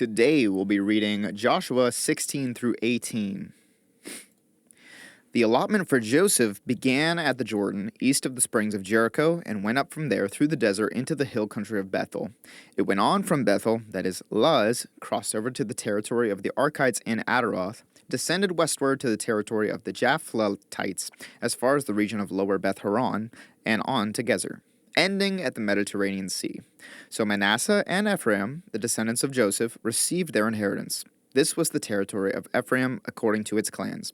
Today we'll be reading Joshua 16 through 18. The allotment for Joseph began at the Jordan, east of the springs of Jericho, and went up from there through the desert into the hill country of Bethel. It went on from Bethel, that is, Luz, crossed over to the territory of the Arkites in Ataroth, descended westward to the territory of the Japhletites, as far as the region of Lower Beth Horon, and on to Gezer, ending at the Mediterranean Sea. So Manasseh and Ephraim, the descendants of Joseph, received their inheritance. This was the territory of Ephraim according to its clans.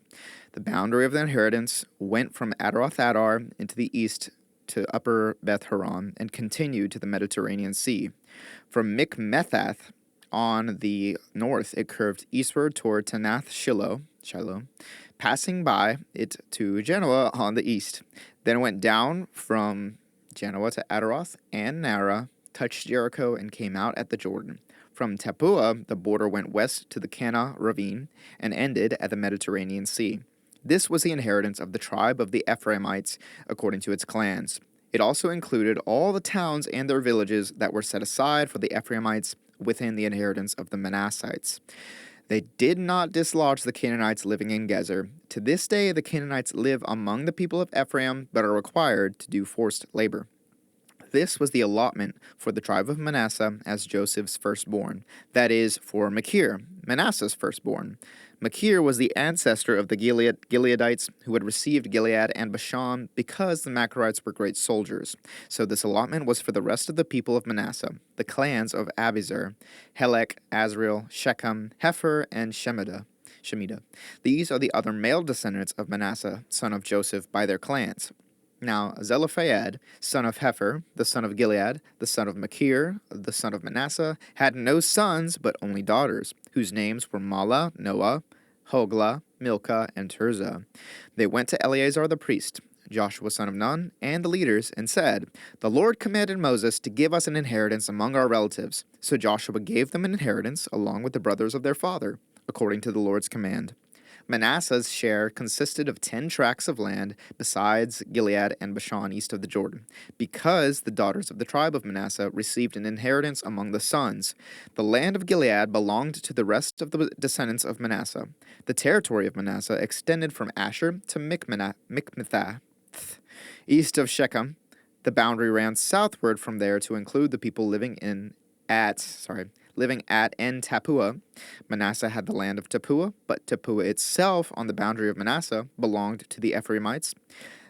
The boundary of the inheritance went from Ataroth Adar into the east to Upper Beth Horon and continued to the Mediterranean Sea. From Mikmethath on the north, it curved eastward toward Tanath Shiloh, passing by it to Genoa on the east. Then went down from Genoa to Ataroth and Nara, touched Jericho, and came out at the Jordan. From Tappuah, the border went west to the Kana ravine and ended at the Mediterranean Sea. This was the inheritance of the tribe of the Ephraimites according to its clans. It also included all the towns and their villages that were set aside for the Ephraimites within the inheritance of the Manassites. They did not dislodge the Canaanites living in Gezer. To this day, the Canaanites live among the people of Ephraim, but are required to do forced labor. This was the allotment for the tribe of Manasseh as Joseph's firstborn, that is, for Machir, Manasseh's firstborn. Machir was the ancestor of the Gileadites who had received Gilead and Bashan because the Machirites were great soldiers. So this allotment was for the rest of the people of Manasseh, the clans of Abiezer, Helek, Azriel, Shechem, Hefer, and Shemida. These are the other male descendants of Manasseh, son of Joseph, by their clans. Now Zelophehad, son of Hefer, the son of Gilead, the son of Machir, the son of Manasseh, had no sons but only daughters, whose names were Mahlah, Noah, Hoglah, Milcah, and Tirzah. They went to Eleazar the priest, Joshua son of Nun, and the leaders, and said, "The Lord commanded Moses to give us an inheritance among our relatives." So Joshua gave them an inheritance along with the brothers of their father, according to the Lord's command. Manasseh's share consisted of 10 tracts of land, besides Gilead and Bashan east of the Jordan, because the daughters of the tribe of Manasseh received an inheritance among the sons. The land of Gilead belonged to the rest of the descendants of Manasseh. The territory of Manasseh extended from Asher to Mikmethath, east of Shechem. The boundary ran southward from there to include the people living at En Tappuah. Manasseh had the land of Tappuah, but Tappuah itself on the boundary of Manasseh belonged to the Ephraimites.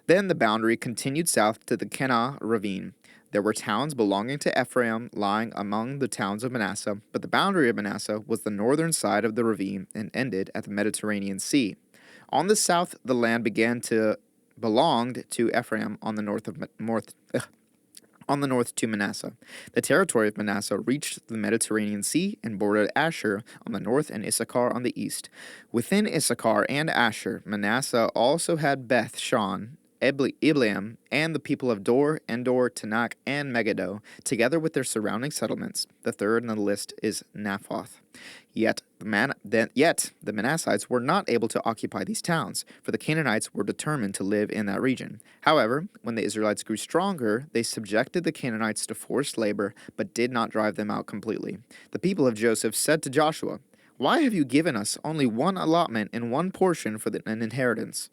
Then the boundary continued south to the Kana ravine. There were towns belonging to Ephraim lying among the towns of Manasseh, but the boundary of Manasseh was the northern side of the ravine and ended at the Mediterranean Sea. On the south, the land belonged to Ephraim on the north to Manasseh. The territory of Manasseh reached the Mediterranean Sea and bordered Asher on the north and Issachar on the east. Within Issachar and Asher, Manasseh also had Beth Shan, Ibleam, and the people of Dor, Endor, Tanakh, and Megiddo, together with their surrounding settlements. The third on the list is Naphoth. Yet the Manassites were not able to occupy these towns, for the Canaanites were determined to live in that region. However, when the Israelites grew stronger, they subjected the Canaanites to forced labor, but did not drive them out completely. The people of Joseph said to Joshua, "Why have you given us only one allotment and one portion for an inheritance?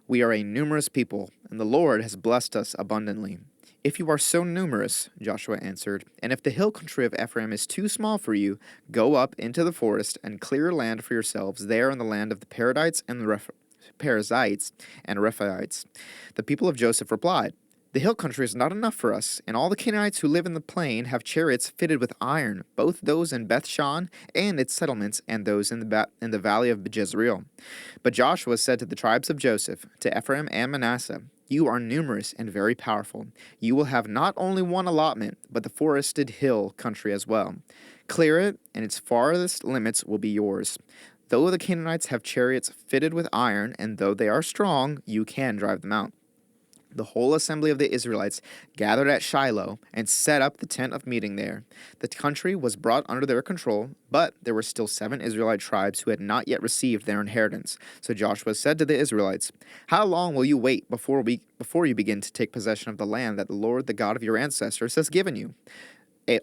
We are a numerous people, and the Lord has blessed us abundantly." "If you are so numerous," Joshua answered, "and if the hill country of Ephraim is too small for you, go up into the forest and clear land for yourselves there in the land of the Perizzites and Rephaites." The people of Joseph replied, "The hill country is not enough for us, and all the Canaanites who live in the plain have chariots fitted with iron, both those in Beth-shan and its settlements, and those in the valley of Jezreel." But Joshua said to the tribes of Joseph, to Ephraim and Manasseh, "You are numerous and very powerful. You will have not only one allotment, but the forested hill country as well. Clear it, and its farthest limits will be yours. Though the Canaanites have chariots fitted with iron, and though they are strong, you can drive them out." The whole assembly of the Israelites gathered at Shiloh and set up the tent of meeting there. The country was brought under their control, but there were still 7 Israelite tribes who had not yet received their inheritance. So Joshua said to the Israelites, "How long will you wait before you begin to take possession of the land that the Lord, the God of your ancestors, has given you?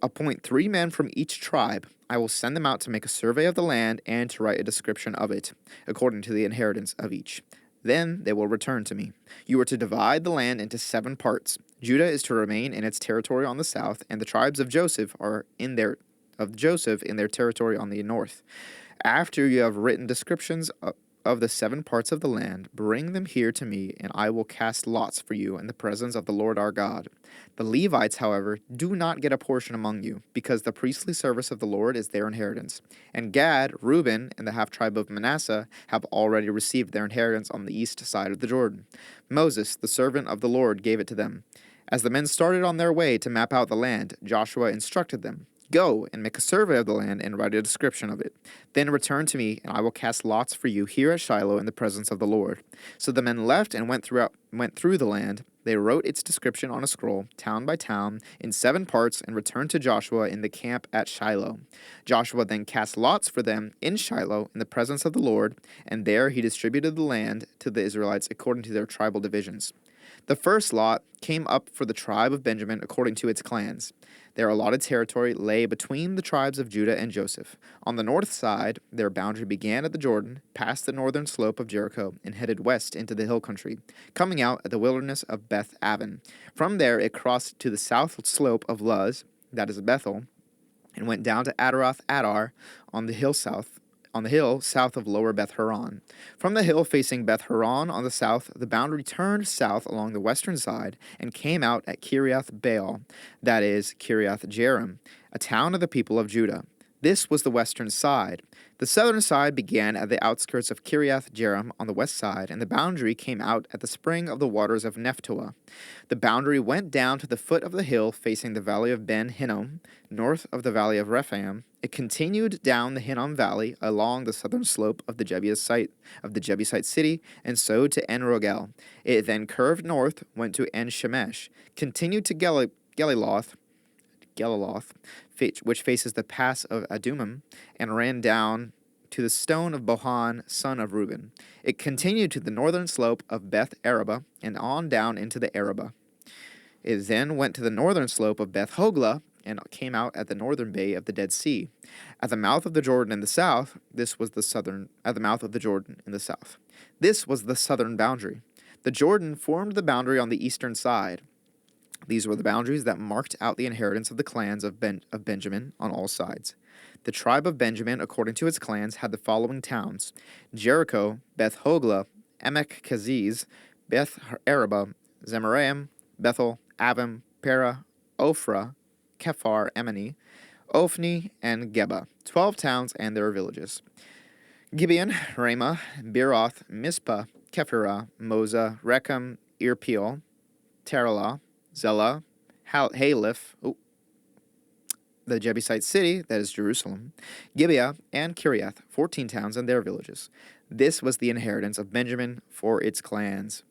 Appoint 3 men from each tribe, I will send them out to make a survey of the land and to write a description of it, according to the inheritance of each. Then they will return to me. You are to divide the land into 7 parts. Judah is to remain in its territory on the south, and the tribes of Joseph in their territory on the north. After you have written descriptions of the 7 parts of the land, bring them here to me, and I will cast lots for you in the presence of the Lord our God. The Levites, however, do not get a portion among you, because the priestly service of the Lord is their inheritance. And Gad, Reuben, and the half-tribe of Manasseh have already received their inheritance on the east side of the Jordan. Moses, the servant of the Lord, gave it to them. As the men started on their way to map out the land, Joshua instructed them, "Go and make a survey of the land and write a description of it. Then return to me, and I will cast lots for you here at Shiloh in the presence of the Lord." So the men left and went through the land. They wrote its description on a scroll, town by town, in 7 parts, and returned to Joshua in the camp at Shiloh. Joshua then cast lots for them in Shiloh in the presence of the Lord, and there he distributed the land to the Israelites according to their tribal divisions. The first lot came up for the tribe of Benjamin according to its clans. Their allotted territory lay between the tribes of Judah and Joseph. On the north side, their boundary began at the Jordan, passed the northern slope of Jericho, and headed west into the hill country, coming out at the wilderness of Beth Aven. From there, it crossed to the south slope of Luz, that is Bethel, and went down to Adaroth Adar on the hill south of Lower Beth Horon. From the hill facing Beth Horon on the south, the boundary turned south along the western side and came out at Kiriath Baal, that is, Kiriath Jearim, a town of the people of Judah. This was the western side. The southern side began at the outskirts of Kiriath Jearim on the west side, and the boundary came out at the spring of the waters of Nephtoah. The boundary went down to the foot of the hill facing the valley of Ben Hinnom, north of the valley of Rephaim. It continued down the Hinnom valley along the southern slope of the Jebusite city, and so to En Rogel. It then curved north, went to En Shemesh, continued to Geliloth, which faces the pass of Adumim, and ran down to the stone of Bohan, son of Reuben. It continued to the northern slope of Beth Araba, and on down into the Araba. It then went to the northern slope of Beth Hoglah, and came out at the northern bay of the Dead Sea. At the mouth of the Jordan in the south, this was the southern boundary. The Jordan formed the boundary on the eastern side. These were the boundaries that marked out the inheritance of the clans of Benjamin on all sides. The tribe of Benjamin, according to its clans, had the following towns: Jericho, Beth Hoglah, Emek Keziz, Beth Araba, Zemaraim, Bethel, Avim, Perah, Ophrah, Kephar, Emini, Ophni, and Geba, 12 towns and their villages. Gibeon, Ramah, Beeroth, Mizpah, Kephirah, Moza, Rechem, Irpeel, Taralah, Zelah, Haliph, the Jebusite city, that is Jerusalem, Gibeah, and Kiriath, 14 towns and their villages. This was the inheritance of Benjamin for its clans.